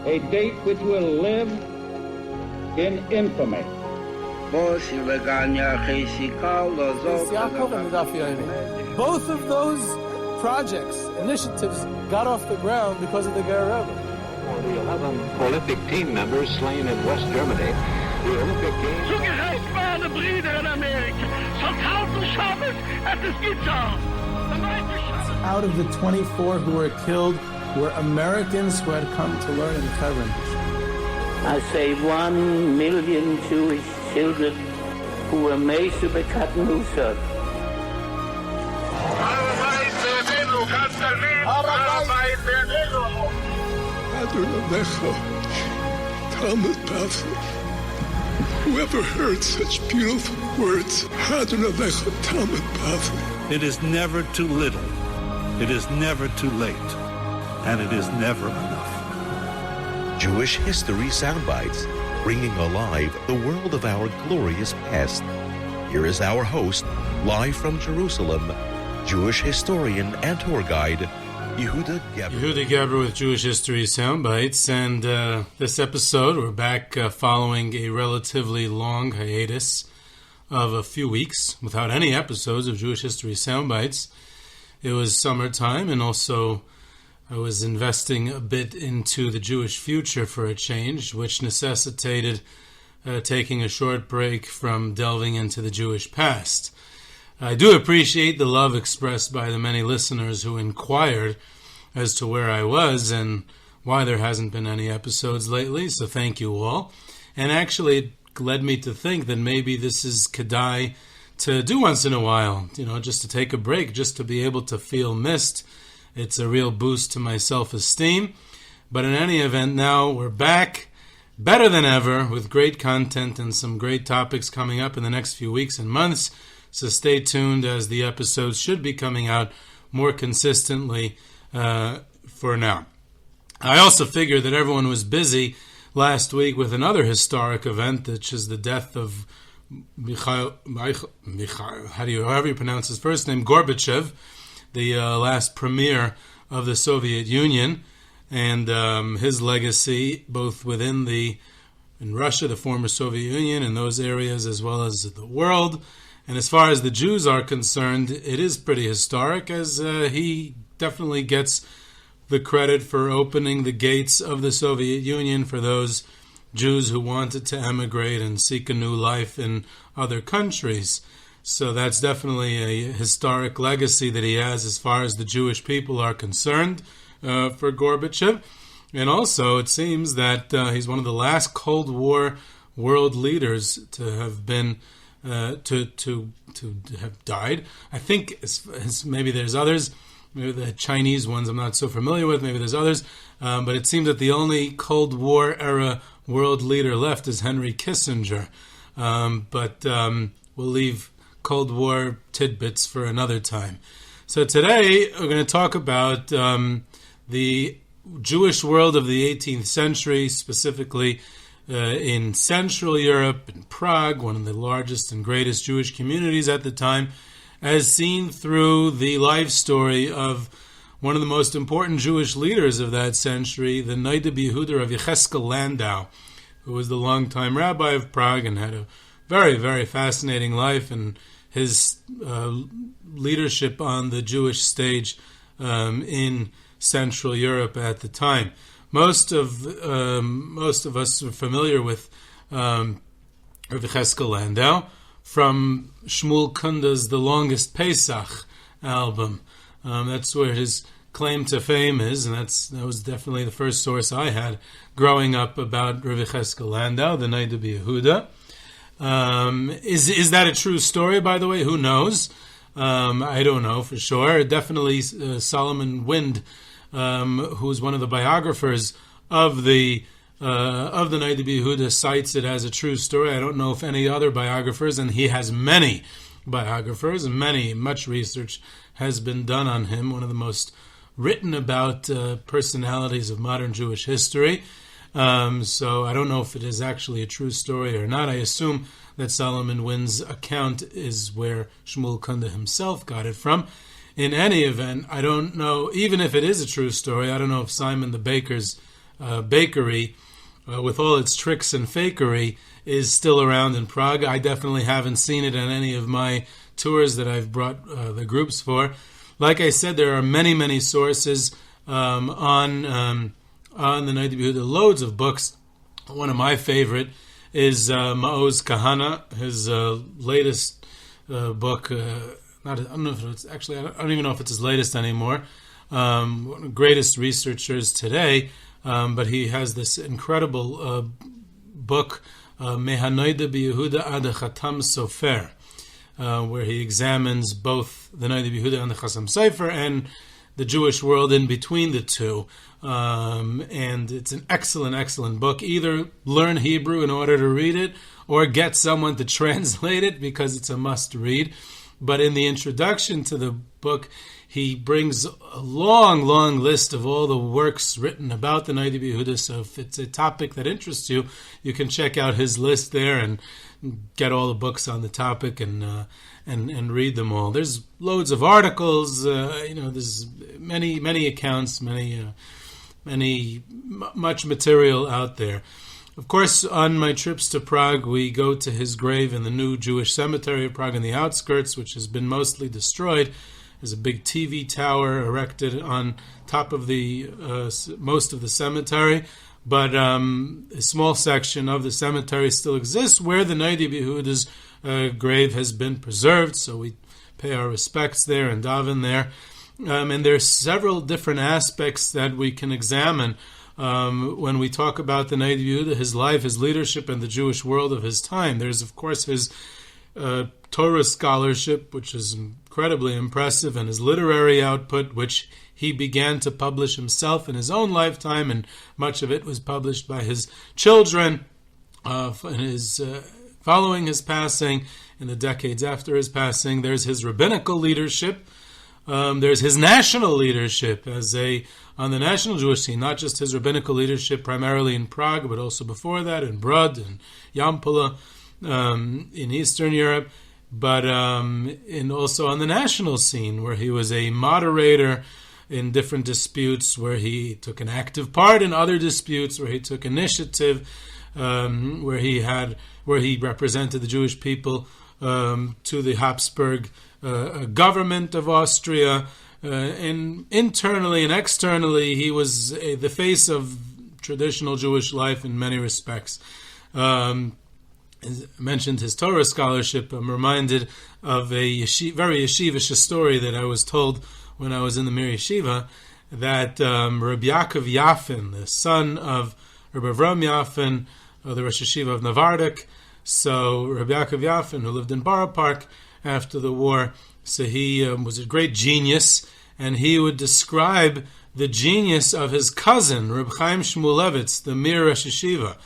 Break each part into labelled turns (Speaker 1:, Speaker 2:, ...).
Speaker 1: A date which will live in infamy.
Speaker 2: Both
Speaker 3: of those projects, initiatives, got off the ground because of the Ger.
Speaker 4: For the 11 Olympic team members slain in West Germany, the Olympic Games...
Speaker 5: Zugerecht waren Brüder in Amerika. So 1000 Shabbos at this guitar.
Speaker 3: Out of the 24 who were killed were Americans who had come to learn in Hebron.
Speaker 6: I say 1 million Jewish children who were made to be cut loose.
Speaker 7: Whoever heard such beautiful words?
Speaker 8: It is never too little. It is never too late. And it is never enough.
Speaker 9: Jewish History Soundbites, bringing alive the world of our glorious past. Here is our host, live from Jerusalem, Jewish historian and tour guide, Yehuda Geber.
Speaker 10: Yehuda Geber with Jewish History Soundbites, and this episode we're back following a relatively long hiatus of a few weeks without any episodes of Jewish History Soundbites. It was summertime, and also I was investing a bit into the Jewish future for a change, which necessitated taking a short break from delving into the Jewish past. I do appreciate the love expressed by the many listeners who inquired as to where I was and why there hasn't been any episodes lately, so thank you all. And actually, it led me to think that maybe this is Kedai to do once in a while, just to take a break, just to be able to feel missed. It's a real boost to my self-esteem. But in any event, now we're back, better than ever, with great content and some great topics coming up in the next few weeks and months. So stay tuned, as the episodes should be coming out more consistently for now. I also figured that everyone was busy last week with another historic event, which is the death of Mikhail, however you pronounce his first name, Gorbachev, the last premier of the Soviet Union, and his legacy both in Russia, the former Soviet Union, and those areas, as well as the world. And as far as the Jews are concerned, it is pretty historic, as he definitely gets the credit for opening the gates of the Soviet Union for those Jews who wanted to emigrate and seek a new life in other countries. So that's definitely a historic legacy that he has as far as the Jewish people are concerned for Gorbachev. And also, it seems that he's one of the last Cold War world leaders to have been to have died. I think maybe there's others, maybe the Chinese ones I'm not so familiar with, maybe there's others, but it seems that the only Cold War era world leader left is Henry Kissinger. But we'll leave Cold War tidbits for another time. So today we're going to talk about the Jewish world of the 18th century, specifically in Central Europe, in Prague, one of the largest and greatest Jewish communities at the time, as seen through the life story of one of the most important Jewish leaders of that century, the Noda B'yehuda Rav Yechezkal Landau, who was the longtime rabbi of Prague and had a very, very fascinating life, and his leadership on the Jewish stage in Central Europe at the time. Most of us are familiar with Rav Yechezkal Landau from Shmuel Kunda's The Longest Pesach album. That's where his claim to fame is, and that was definitely the first source I had growing up about Rav Yechezkal Landau, the Noda B'yehuda. Is that a true story, by the way? Who knows? I don't know for sure. Definitely Solomon Wind, who's one of the biographers of the Noda B'yehuda, cites it as a true story. I don't know if any other biographers, and he has many biographers, and much research has been done on him, one of the most written about personalities of modern Jewish history. So I don't know if it is actually a true story or not. I assume that Solomon Wind's account is where Shmuel Kunda himself got it from. in any event, I don't know, even if it is a true story, I don't know if Simon the Baker's bakery, with all its tricks and fakery, is still around in Prague. I definitely haven't seen it on any of my tours that I've brought the groups for. Like I said, there are many, many sources on the Noda B'yehuda, loads of books. One of my favorite is Maoz Kahana, his latest book. I don't even know if it's his latest anymore. One of the greatest researchers today, but he has this incredible book, Noda B'yehuda ad Chatam Sofer, where he examines both the Noda B'yehuda and the Chassam Sofer and the Jewish world in between the two. And it's an excellent, excellent book. Either learn Hebrew in order to read it, or get someone to translate it, because it's a must-read. But in the introduction to the book, he brings a long, long list of all the works written about the Noda B'yehuda. So if it's a topic that interests you, you can check out his list there and get all the books on the topic and read them all. There's loads of articles. There's many accounts, much material out there. Of course, on my trips to Prague, we go to his grave in the new Jewish cemetery of Prague in the outskirts, which has been mostly destroyed. There's a big TV tower erected on top of the most of the cemetery, but a small section of the cemetery still exists where the Noda B'yehuda's grave has been preserved, so we pay our respects there and daven there. And there's several different aspects that we can examine when we talk about the Noda B'yehuda, his life, his leadership, and the Jewish world of his time. There's, of course, his Torah scholarship, which is incredibly impressive, and his literary output, which he began to publish himself in his own lifetime, and much of it was published by his children following his passing, in the decades after his passing. There's his rabbinical leadership. There's his national leadership on the national Jewish scene, not just his rabbinical leadership primarily in Prague, but also before that in Brod and Yampula in Eastern Europe, but also on the national scene, where he was a moderator in different disputes, where he took an active part in other disputes, where he took initiative, where he represented the Jewish people to the Habsburg government of Austria, and internally and externally, he was the face of traditional Jewish life in many respects. I mentioned his Torah scholarship. I'm reminded of a very yeshivish story that I was told when I was in the Mir Yeshiva, that Rabbi Yaakov Yafin, the son of Rabbi Avram Yafin, the Rosh Yeshiva of Navardik, so Rabbi Yaakov Yafin, who lived in Borough Park after the war, so he was a great genius, and he would describe the genius of his cousin, Reb Chaim Shmulevitz, the Mir Rosh Yeshiva.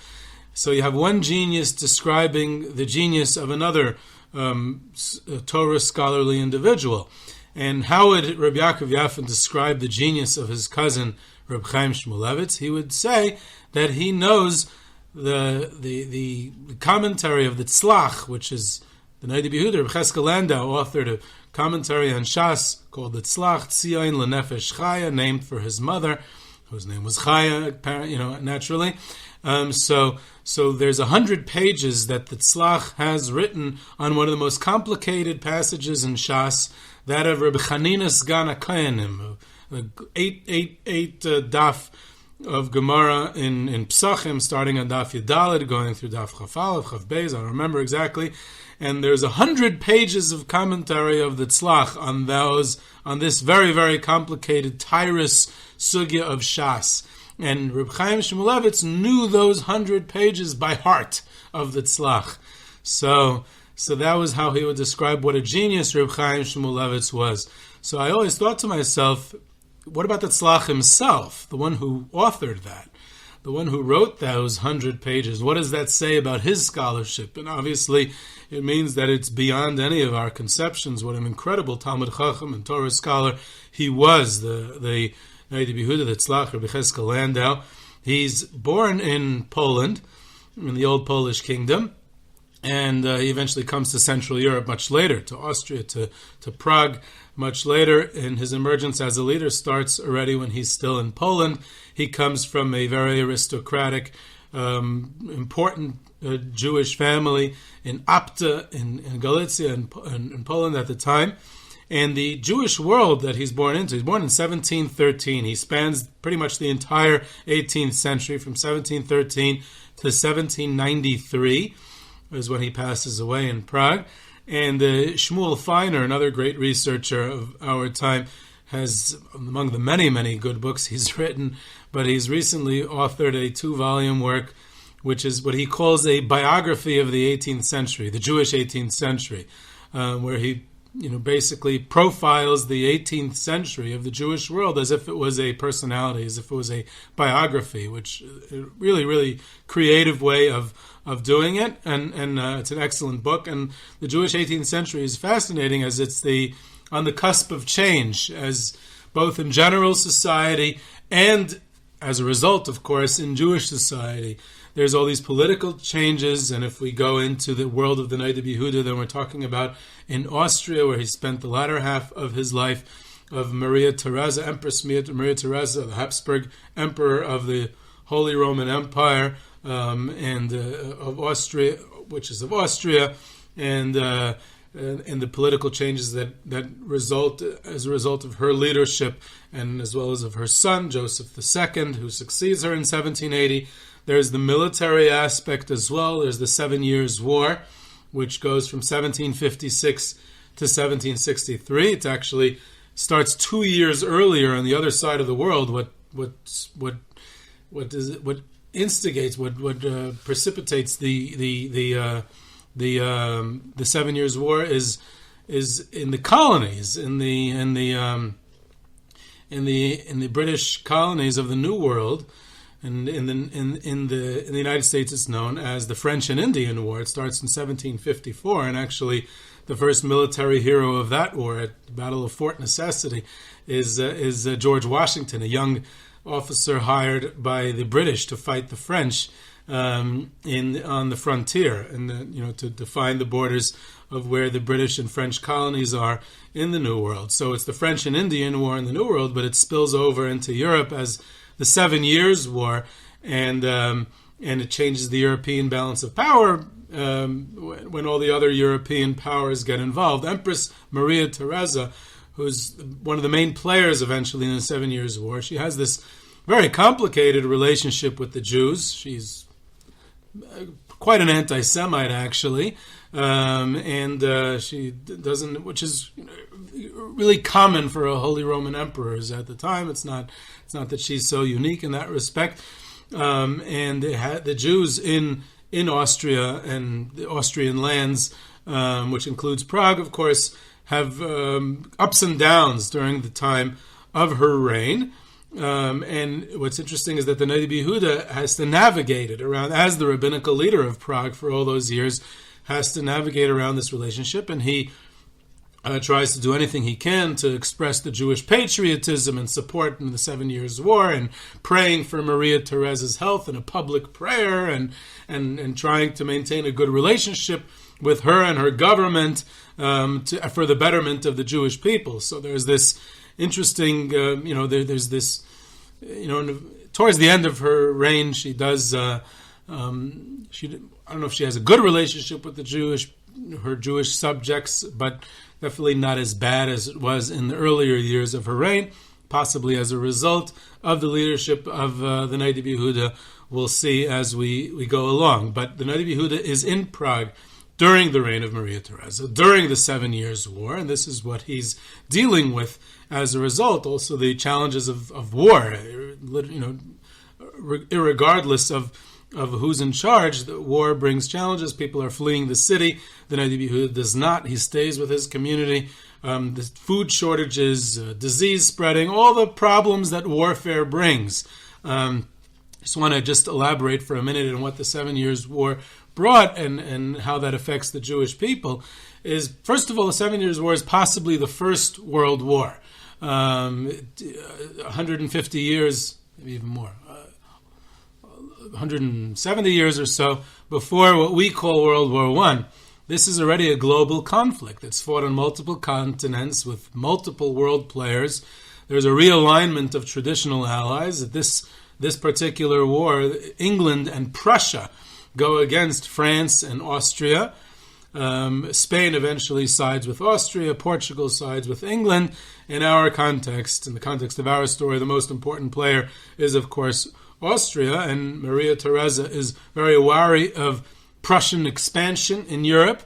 Speaker 10: So you have one genius describing the genius of another Torah scholarly individual. And how would Reb Yaakov Yafin describe the genius of his cousin, Reb Chaim Shmulevitz? He would say that he knows the commentary of the Tzlach, which is the Noda B'yehuda. Rav Yechezkal Landau authored a commentary on Shas called the Tzlach Tzion L'Nefesh Chaya, named for his mother, whose name was Chaya, naturally. So there's 100 pages that the Tzlach has written on one of the most complicated passages in Shas, that of Rabbi Chanina Sgan HaKayanim, eight daf of Gemara in Psachim, starting on daf Yudaled, going through daf Chafal, Chav Beis, I don't remember exactly. And there's 100 pages of commentary of the Tzlach on this very, very complicated Tyrus sugya of Shas. And Reb Chaim Shmulevitz knew those 100 pages by heart of the Tzlach. So that was how he would describe what a genius Reb Chaim Shmulevitz was. So I always thought to myself, what about the Tzlach himself, the one who authored that, the one who wrote those 100 pages? What does that say about his scholarship? And obviously, it means that it's beyond any of our conceptions. What an incredible Talmud Chacham and Torah scholar he was, the Noda B'yehuda, the Tzlach, Rav Yechezkal Landau. He's born in Poland, in the old Polish kingdom, And he eventually comes to Central Europe much later, to Austria, to Prague much later. And his emergence as a leader starts already when he's still in Poland. He comes from a very aristocratic, important Jewish family in Apta, in Galicia, in Poland at the time. And the Jewish world that he's born into, he's born in 1713. He spans pretty much the entire 18th century, from 1713 to 1793, is when he passes away in Prague. And Shmuel Feiner, another great researcher of our time, has, among the many, many good books he's written, but he's recently authored a 2-volume work, which is what he calls a biography of the 18th century, the Jewish 18th century, where he basically profiles the 18th century of the Jewish world as if it was a personality, as if it was a biography, which is a really, really creative way of doing it. And it's an excellent book. And the Jewish 18th century is fascinating as it's on the cusp of change, as both in general society and as a result, of course, in Jewish society. There's all these political changes, and if we go into the world of the Noda B'yehuda, then we're talking about in Austria, where he spent the latter half of his life, of Maria Theresa, Empress Maria Theresa, the Habsburg Emperor of the Holy Roman Empire, and of Austria, which is of Austria, and the political changes that result as a result of her leadership, and as well as of her son, Joseph II, who succeeds her in 1780. There's the military aspect as well. There's the 7 Years' War, which goes from 1756 to 1763. It actually starts 2 years earlier on the other side of the world. What instigates, what precipitates the 7 Years' War is in the colonies, in the British colonies of the New World. And in the United States, it's known as the French and Indian War. It starts in 1754, and actually, the first military hero of that war, at the Battle of Fort Necessity, is George Washington, a young officer hired by the British to fight the French on the frontier, and to define the borders of where the British and French colonies are in the New World. So it's the French and Indian War in the New World, but it spills over into Europe as the 7 Years' War, and it changes the European balance of power when all the other European powers get involved. Empress Maria Theresa, who's one of the main players eventually in the 7 Years' War, she has this very complicated relationship with the Jews. She's quite an anti-Semite, actually, and she doesn't, which is really common for a Holy Roman emperors at the time. It's not that she's so unique in that respect. And the Jews in Austria and the Austrian lands, which includes Prague, of course, have ups and downs during the time of her reign. And what's interesting is that the Noda B'yehuda has to navigate it around, as the rabbinical leader of Prague for all those years, has to navigate around this relationship, and he tries to do anything he can to express the Jewish patriotism and support in the 7 Years' War, and praying for Maria Theresa's health in a public prayer, and trying to maintain a good relationship with her and her government for the betterment of the Jewish people. So there's this interesting, there's this, towards the end of her reign, she does, I don't know if she has a good relationship with her Jewish subjects, but definitely not as bad as it was in the earlier years of her reign, possibly as a result of the leadership of the Noda B'yehuda. We'll see as we go along. But the Noda B'yehuda is in Prague during the reign of Maria Theresa, during the 7 Years' War, and this is what he's dealing with as a result. Also, the challenges of war, irregardless of who's in charge, the war brings challenges. People are fleeing the city. The Noda B'yehuda does not. He stays with his community. The food shortages, disease spreading, all the problems that warfare brings. Just want to elaborate for a minute on what the 7 Years' War brought and how that affects the Jewish people. Is, first of all, the 7 Years' War is possibly the first world war. 150 years, maybe even more, 170 years or so before what we call World War I. This is already a global conflict that's fought on multiple continents with multiple world players. There's a realignment of traditional allies. At this particular war, England and Prussia go against France and Austria. Spain eventually sides with Austria. Portugal sides with England. In our context, in the context of our story, the most important player is, of course, Austria, and Maria Theresa is very wary of Prussian expansion in Europe.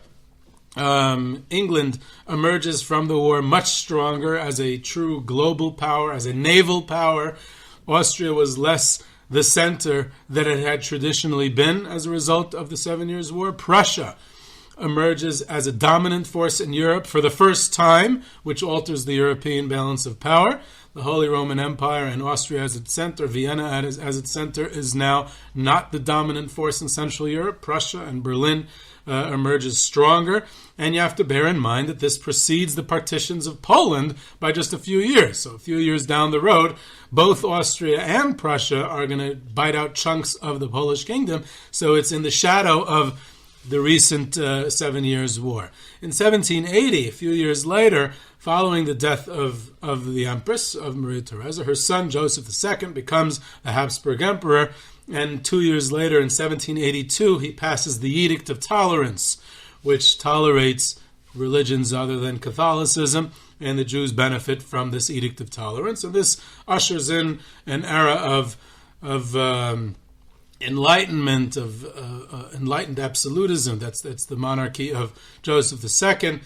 Speaker 10: England emerges from the war much stronger as a true global power, as a naval power. Austria was less the center that it had traditionally been as a result of the 7 Years' War. Prussia emerges as a dominant force in Europe for the first time, which alters the European balance of power. The Holy Roman Empire and Austria as its center, Vienna as its center, is now not the dominant force in Central Europe. Prussia and Berlin emerges stronger. And you have to bear in mind that this precedes the partitions of Poland by just a few years. So a few years down the road, both Austria and Prussia are going to bite out chunks of the Polish kingdom. So it's in the shadow of the recent 7 Years' War. In 1780, a few years later, following the death of the Empress, of Maria Theresa, her son Joseph II becomes the Habsburg Emperor, and 2 years later, in 1782, he passes the Edict of Tolerance, which tolerates religions other than Catholicism, and the Jews benefit from this Edict of Tolerance. And this ushers in an era of enlightenment, of enlightened absolutism. That's the monarchy of Joseph II.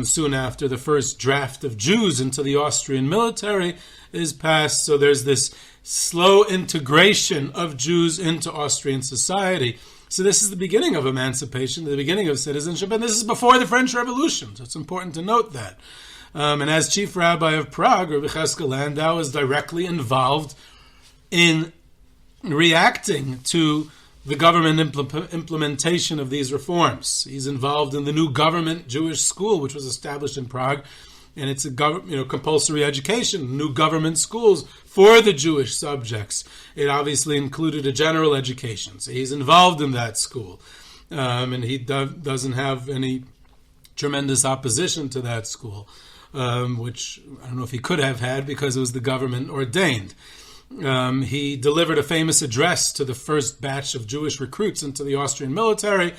Speaker 10: Soon after, the first draft of Jews into the Austrian military is passed. So there's this slow integration of Jews into Austrian society. So this is the beginning of emancipation, the beginning of citizenship, and this is before the French Revolution. So it's important to note that. And as chief rabbi of Prague, Rav Yechezkal Landau is directly involved in reacting to the government implementation of these reforms. He's involved in the new government Jewish school, which was established in Prague, and it's a compulsory education, new government schools for the Jewish subjects. It obviously included a general education, so he's involved in that school, and he doesn't have any tremendous opposition to that school, which I don't know if he could have had because it was the government ordained. He delivered a famous address to the first batch of Jewish recruits into the Austrian military.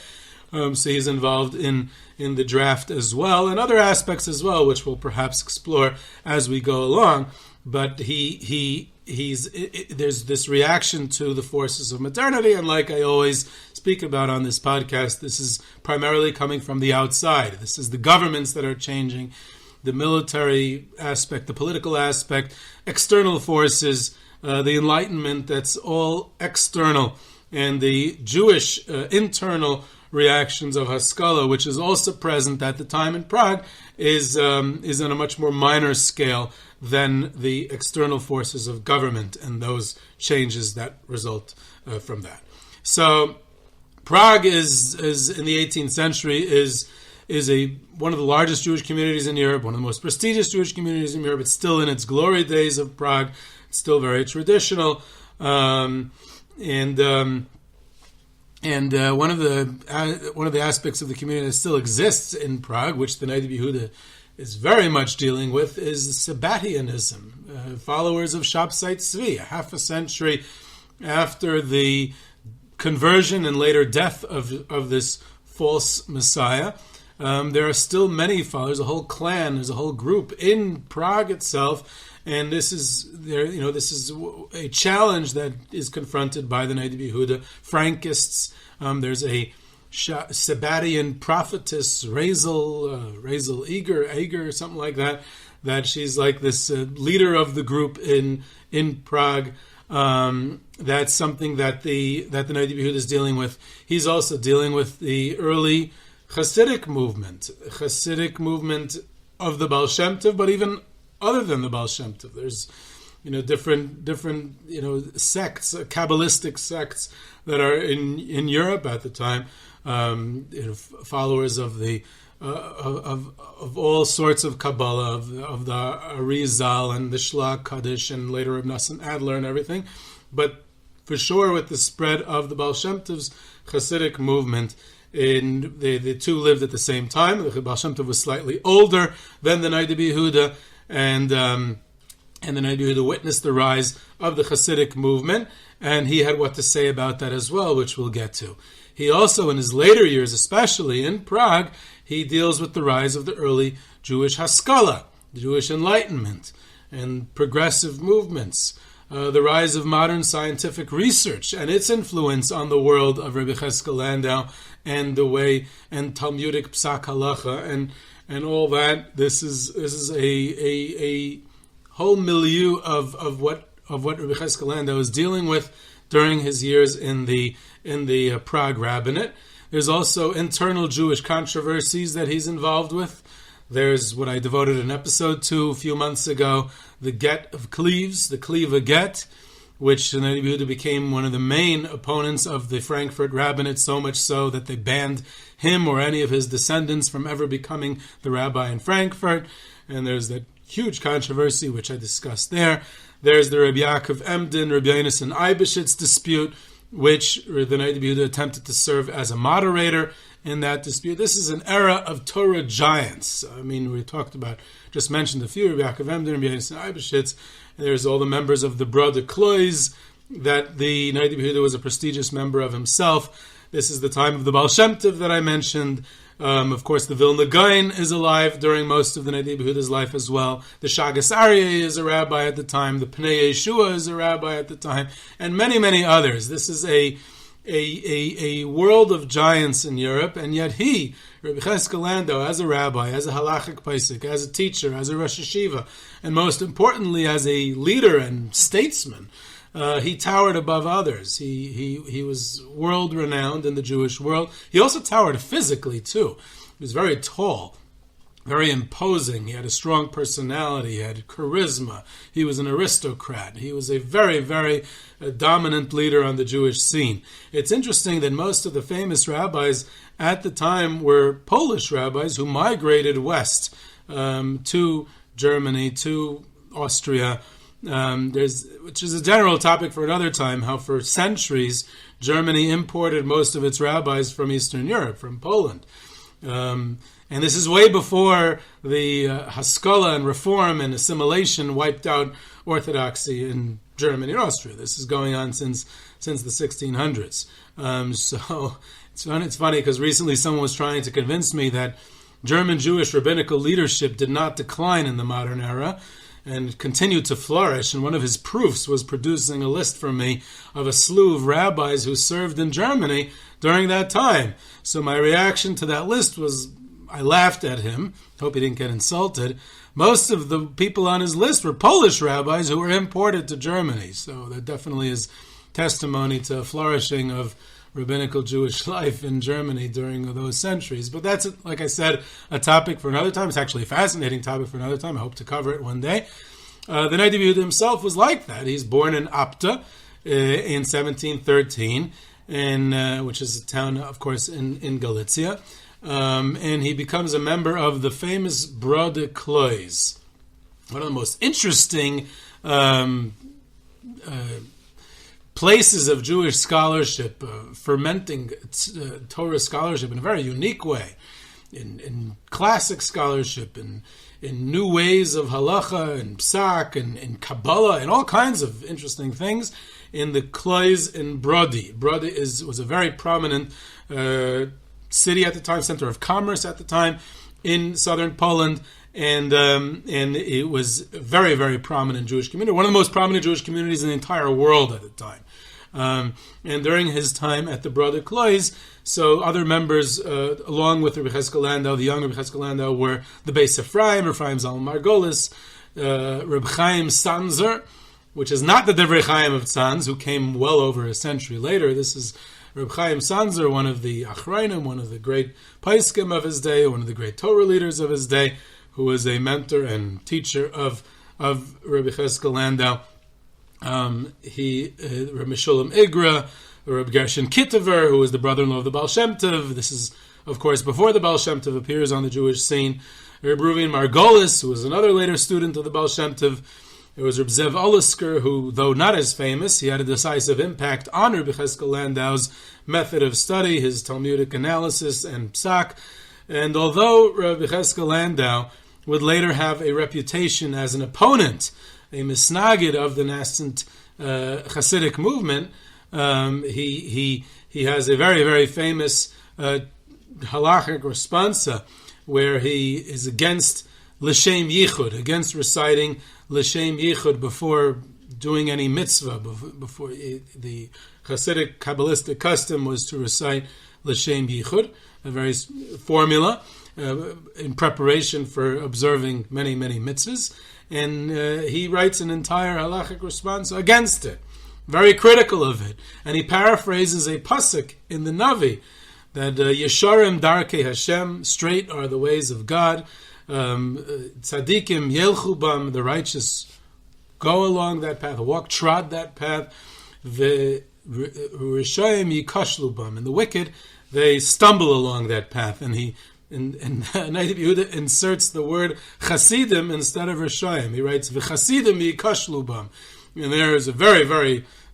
Speaker 10: So he's involved in the draft as well, and other aspects as well, which we'll perhaps explore as we go along. But there's this reaction to the forces of modernity, and like I always speak about on this podcast, this is primarily coming from the outside. This is the governments that are changing, the military aspect, the political aspect, external forces, the Enlightenment, that's all external, and the Jewish internal reactions of Haskala, which is also present at the time in Prague, is on a much more minor scale than the external forces of government and those changes that result from that. So Prague is in the 18th century is one of the largest Jewish communities in Europe, one of the most prestigious Jewish communities in Europe. It's still in its glory days of Prague. It's still very traditional, and one of the aspects of the community that still exists in Prague, which the Noda B'yehuda is very much dealing with, is Sabbateanism. Followers of Shabtai Tzvi, a half a century after the conversion and later death of this false Messiah. There are still many followers, a whole clan, there's a whole group in Prague itself, and this is a challenge that is confronted by the Noda B'yehuda Frankists. There's a Sabbatean prophetess, Razel Eger, something like that. That she's like this leader of the group in Prague. That's something that the Noda B'yehuda is dealing with. He's also dealing with the early Chassidic movement of the Baal Shem Tov, but even other than the Baal Shem Tov, there's different sects, Kabbalistic sects that are in Europe at the time. Followers of the of all sorts of Kabbalah, of the Arizal and the Shlag Kaddish, and later of Nascent Adler and everything. But for sure with the spread of the Baal Shem Tov's Chassidic movement. And the two lived at the same time. The Baal Shem Tov was slightly older than the Noda B'yehuda, and the Noda B'yehuda witnessed the rise of the Chassidic movement, and he had what to say about that as well, which we'll get to. He also, in his later years, especially in Prague, he deals with the rise of the early Jewish Haskala, the Jewish Enlightenment, and progressive movements, the rise of modern scientific research and its influence on the world of Rav Yechezkal Landau and the way and Talmudic Psak Halacha and all that. This is a whole milieu of what Rav Yechezkal Landau is dealing with during his years in the Prague rabbinate. There's also internal Jewish controversies that he's involved with. There's what I devoted an episode to a few months ago, the Get of Kleves, the Kleva Get, which the Noda B'yehuda became one of the main opponents of the Frankfurt rabbinate, so much so that they banned him or any of his descendants from ever becoming the rabbi in Frankfurt. And there's that huge controversy, which I discussed there. There's the Rav Emden Rav Eybeschutz dispute, which the Noda B'yehuda attempted to serve as a moderator in that dispute. This is an era of Torah giants. I mean, we just mentioned a few, Rav Emden Rav Eybeschutz. There's all the members of the Get of Kleves that the Noda B'yehuda was a prestigious member of himself. This is the time of the Baal Shem Tov that I mentioned. Of course, the Vilna Gaon is alive during most of the Noda B'yehuda's life as well. The Shagas Aryeh is a rabbi at the time. The Pnei Yeshua is a rabbi at the time, and many, many others. This is a world of giants in Europe, and yet he, Rav Yechezkal Landau, as a rabbi, as a halachic posek, as a teacher, as a Rosh Yeshiva, and most importantly as a leader and statesman, he towered above others. He was world renowned in the Jewish world. He also towered physically too. He was very tall, very imposing. He had a strong personality. He had charisma. He was an aristocrat. He was a very, very dominant leader on the Jewish scene. It's interesting that most of the famous rabbis at the time were Polish rabbis who migrated west to Germany, to Austria, which is a general topic for another time, how for centuries Germany imported most of its rabbis from Eastern Europe, from Poland. And this is way before the Haskala and reform and assimilation wiped out orthodoxy in Germany and Austria. This is going on since the 1600s. So it's funny because recently someone was trying to convince me that German Jewish rabbinical leadership did not decline in the modern era and continued to flourish. And one of his proofs was producing a list for me of a slew of rabbis who served in Germany during that time. So my reaction to that list was, I laughed at him. Hope he didn't get insulted. Most of the people on his list were Polish rabbis who were imported to Germany. So that definitely is testimony to a flourishing of rabbinical Jewish life in Germany during those centuries. But that's, like I said, a topic for another time. It's actually a fascinating topic for another time. I hope to cover it one day. The Noda B'yehuda himself was like that. He's born in Apta in 1713, which is a town, of course, in Galicia. And he becomes a member of the famous Get of Kleves, one of the most interesting places of Jewish scholarship, fermenting Torah scholarship in a very unique way, in classic scholarship, in new ways of halacha and psak and in Kabbalah and all kinds of interesting things in the Kleves in Brody. Brody was a very prominent city at the time, center of commerce at the time in southern Poland, and it was a very, very prominent Jewish community, one of the most prominent Jewish communities in the entire world at the time. And during his time at the Get of Kleves, so other members, along with Rav Yechezkal Landau, the young Rav Yechezkal Landau, were the Beis Ephraim Zalman Margolis, Reb Chaim Sanzer, which is not the Divrei Chaim of Tzanz, who came well over a century later. This is Reb Chaim Sanzer, one of the Achrayim, one of the great poskim of his day, one of the great Torah leaders of his day, who was a mentor and teacher of Rabbi Yechezkal Landau. Rabbi Meshulam Igra, Rabbi Gershon Kitover, who was the brother-in-law of the Baal Shem Tov. This is, of course, before the Baal Shem Tov appears on the Jewish scene. Rabbi Reuven Margolis, who was another later student of the Baal Shem Tov. There was Reb Zev Olisker, who, though not as famous, he had a decisive impact on Rav Yechezkal Landau's method of study, his Talmudic analysis and psak. And although Rav Yechezkal Landau would later have a reputation as an opponent, a misnagid of the nascent Chassidic movement, he has a very, very famous halachic responsa where he is against l'shem yichud, against reciting l'shem yichud before doing any mitzvah. Before the Chassidic Kabbalistic custom was to recite l'shem yichud, a very formula in preparation for observing many, many mitzvahs. And he writes an entire halachic response against it, very critical of it. And he paraphrases a posek in the Navi, that Yesharim Darkei Hashem, straight are the ways of God. Tzadikim Yelchu Bam, the righteous go along that path, trod that path. V'Rishayim Yikashlu Bam, and the wicked, they stumble along that path. And Noda B'yehuda inserts the word Chassidim instead of Rishayim. He writes V'Chassidim Yikashlu Bam, and there is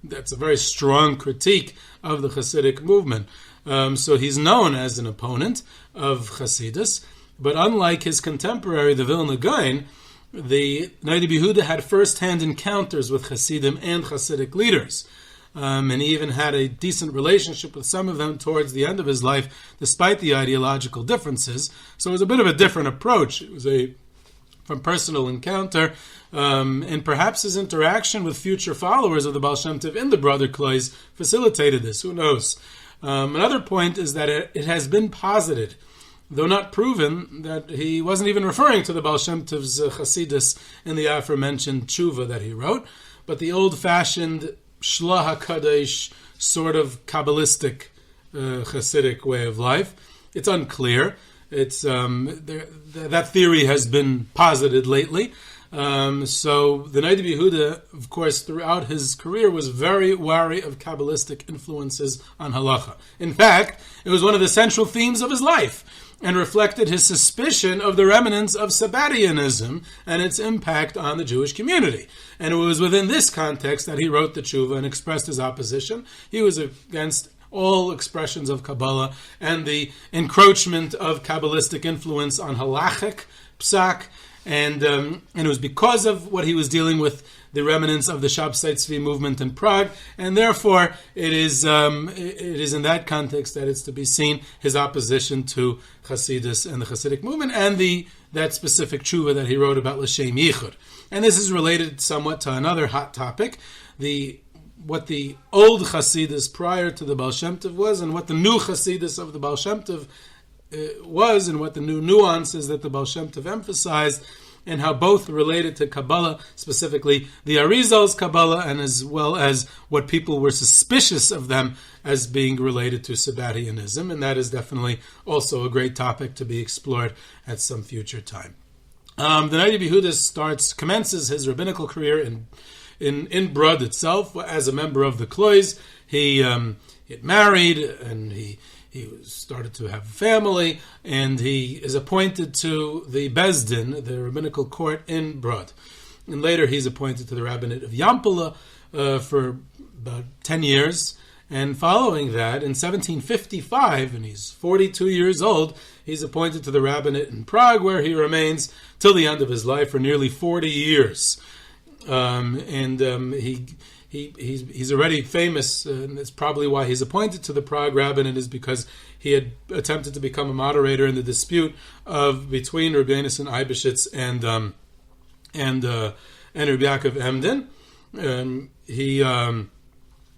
Speaker 10: that's a very strong critique of the Chassidic movement. So he's known as an opponent of Chassidus, but unlike his contemporary, the Vilna Gaon, the Noda B'yehuda had first-hand encounters with Chassidim and Chassidic leaders. And he even had a decent relationship with some of them towards the end of his life, despite the ideological differences. So it was a bit of a different approach. It was from personal encounter, and perhaps his interaction with future followers of the Baal Shem Tov in the Brother Kleves facilitated this. Who knows? Another point is that it has been posited, though not proven, that he wasn't even referring to the Baal Shem Tov's Chassidus in the aforementioned tshuva that he wrote, but the old-fashioned Shlah HaKadosh sort of Kabbalistic Chassidic way of life. It's unclear. It's that theory has been posited lately. So the Noda B'yehuda, of course, throughout his career was very wary of Kabbalistic influences on halacha. In fact, it was one of the central themes of his life and reflected his suspicion of the remnants of Sabbateanism and its impact on the Jewish community. And it was within this context that he wrote the tshuva and expressed his opposition. He was against all expressions of Kabbalah and the encroachment of Kabbalistic influence on halachic psak, and it was because of what he was dealing with, the remnants of the Shabtai Tzvi movement in Prague, and therefore it is in that context that it's to be seen his opposition to Chassidus and the Chassidic movement, and that specific tshuva that he wrote about l'shem yichud. And this is related somewhat to another hot topic, what the old Chassidus prior to the Baal Shem Tov was, and what the new Chassidus of the Baal Shem Tov was, and what the new nuances that the Baal Shem Tov emphasized, and how both related to Kabbalah, specifically the Arizal's Kabbalah, and as well as what people were suspicious of them as being related to Sabbateanism, and that is definitely also a great topic to be explored at some future time. The Noda B'yehuda commences his rabbinical career in Brod itself as a member of the Kleves. He get married, and he started to have a family, and he is appointed to the Bezdin, the rabbinical court in Brod. And later he's appointed to the rabbinate of Yampala for about 10 years. And following that, in 1755, and he's 42 years old, he's appointed to the rabbinate in Prague, where he remains till the end of his life for nearly 40 years. He's already famous, and that's probably why he's appointed to the Prague rabbinate, is because he had attempted to become a moderator in the dispute between Rav Emden Rav Eybeschutz and Rav Emden.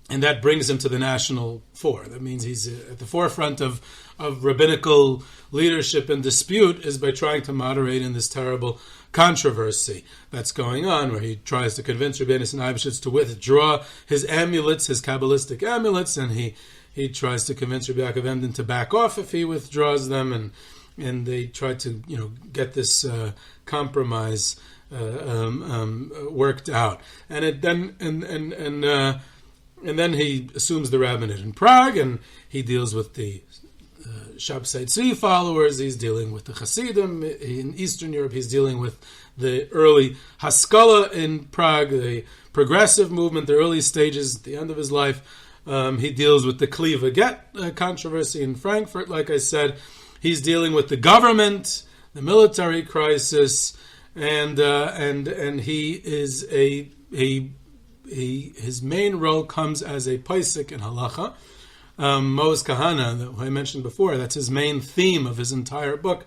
Speaker 10: And that brings him to the national fore. That means he's at the forefront of rabbinical leadership and dispute, is by trying to moderate in this terrible controversy that's going on, where he tries to convince Rav Emden Rav Eybeschutz to withdraw his amulets, his Kabbalistic amulets, and he tries to convince Rabbi Yaakov Emden to back off if he withdraws them, and they try to get this compromise worked out, and then he assumes the rabbinate in Prague, and he deals with the Shabbos Tzvi followers. He's dealing with the Chassidim in Eastern Europe. He's dealing with the early Haskala in Prague, the progressive movement, the early stages at the end of his life. He deals with the Kleves Get controversy in Frankfurt, like I said. He's dealing with the government, the military crisis, and he is his main role comes as a posek in halacha. Mos Kahana, that I mentioned before, that's his main theme of his entire book,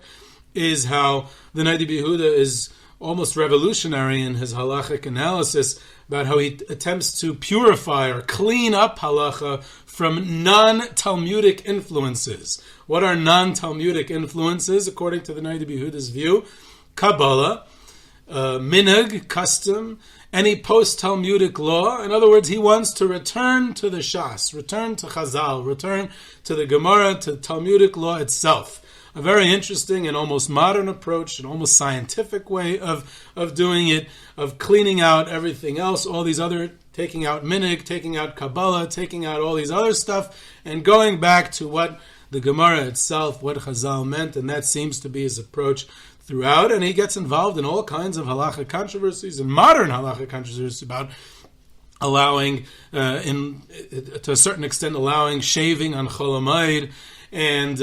Speaker 10: is how the Noda B'yehuda is almost revolutionary in his halachic analysis about how he attempts to purify or clean up halacha from non-Talmudic influences. What are non-Talmudic influences, according to the Noda B'yehuda's view? Kabbalah, minhag, custom, any post-Talmudic law. In other words, he wants to return to the Shas, return to Chazal, return to the Gemara, to Talmudic law itself. A very interesting and almost modern approach, an almost scientific way of doing it, of cleaning out everything else, all these other, taking out minhag, taking out Kabbalah, taking out all these other stuff, and going back to what the Gemara itself, what Chazal meant, and that seems to be his approach throughout. And he gets involved in all kinds of halacha controversies and modern halacha controversies about allowing, to a certain extent, allowing shaving on Chol HaMoed, and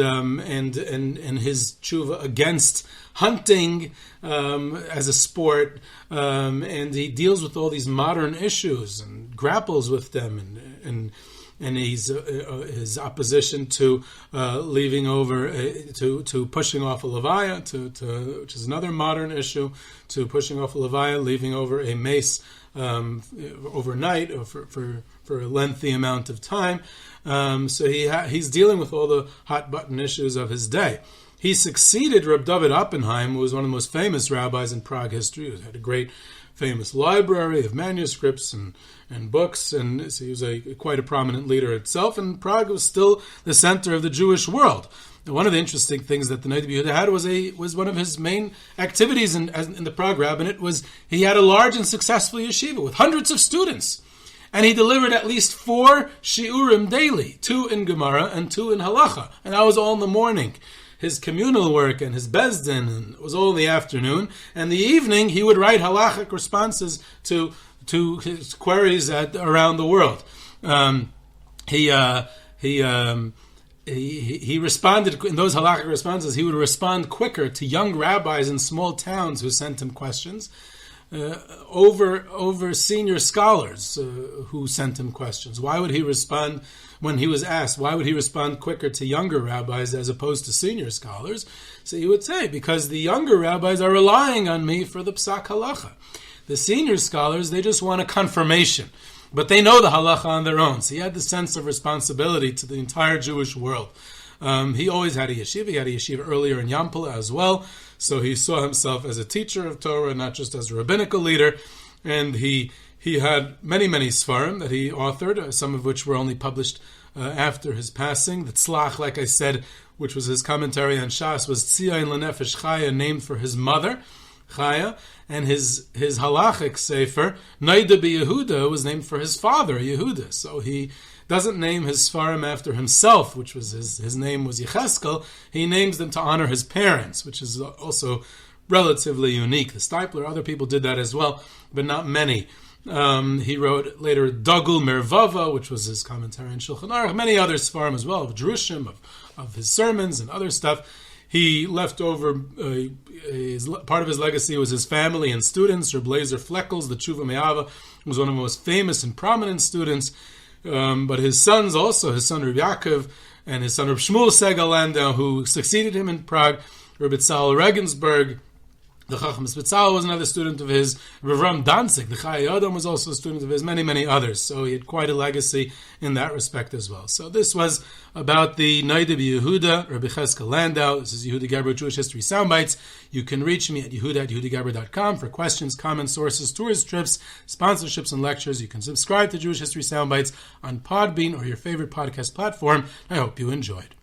Speaker 10: his tshuva against hunting as a sport, and he deals with all these modern issues and grapples with them, and he's his opposition to leaving over to pushing off a levaya, to which is another modern issue, to pushing off a levaya, leaving over a mace overnight or for a lengthy amount of time. So he's dealing with all the hot button issues of his day. He succeeded Reb David Oppenheim, who was one of the most famous rabbis in Prague history, who had a great famous library of manuscripts and books, and so he was quite a prominent leader itself, and Prague was still the center of the Jewish world. And one of the interesting things that the Noda B'yehuda had was one of his main activities in the Prague rabbinate was he had a large and successful yeshiva with hundreds of students. And he delivered at least 4 shiurim daily, 2 in Gemara and 2 in Halacha. And that was all in the morning. His communal work and his bezdin was all in the afternoon. And the evening, he would write halachic responses to his queries around the world. He responded, in those halachic responses, he would respond quicker to young rabbis in small towns who sent him questions, over senior scholars who sent him questions. Why would he respond, when he was asked, why would he respond quicker to younger rabbis as opposed to senior scholars? So he would say, because the younger rabbis are relying on me for the psak halacha. The senior scholars, they just want a confirmation, but they know the halacha on their own. So he had the sense of responsibility to the entire Jewish world. He always had a yeshiva. He had a yeshiva earlier in Yampala as well. So he saw himself as a teacher of Torah, not just as a rabbinical leader. And he had many, many svarim that he authored, some of which were only published after his passing. The Tzlach, like I said, which was his commentary on Shas, was Tzion Lenefesh Chaya, named for his mother, Chaya. And his halachic sefer, Noda B'yehuda, was named for his father, Yehuda. So he doesn't name his svarim after himself, which was his name was Yechezkal. He names them to honor his parents, which is also relatively unique. The Stipler, other people did that as well, but not many. He wrote later Dagul Mervava, which was his commentary on Shulchan Aruch, many other svarim as well, of Jerusalem, of his sermons and other stuff. He left over, part of his legacy was his family and students. Reb Blazer Fleckels, the Tshuva Me'ava, was one of the most famous and prominent students. But his sons also, his son Reb Yaakov and his son Reb Shmuel Segal Landau, who succeeded him in Prague, Reb Itzal Regensburg, the Chacham Spitzal was another student of his, Rav Ram Danzig, the Chai Adam was also a student of his, many, many others. So he had quite a legacy in that respect as well. So this was about the Noda B'yehuda, Rav Yechezkal Landau. This is Yehuda Geber Jewish History Soundbites. You can reach me at yehuda@yehudageber.com for questions, comments, sources, tours, trips, sponsorships, and lectures. You can subscribe to Jewish History Soundbites on Podbean or your favorite podcast platform. I hope you enjoyed.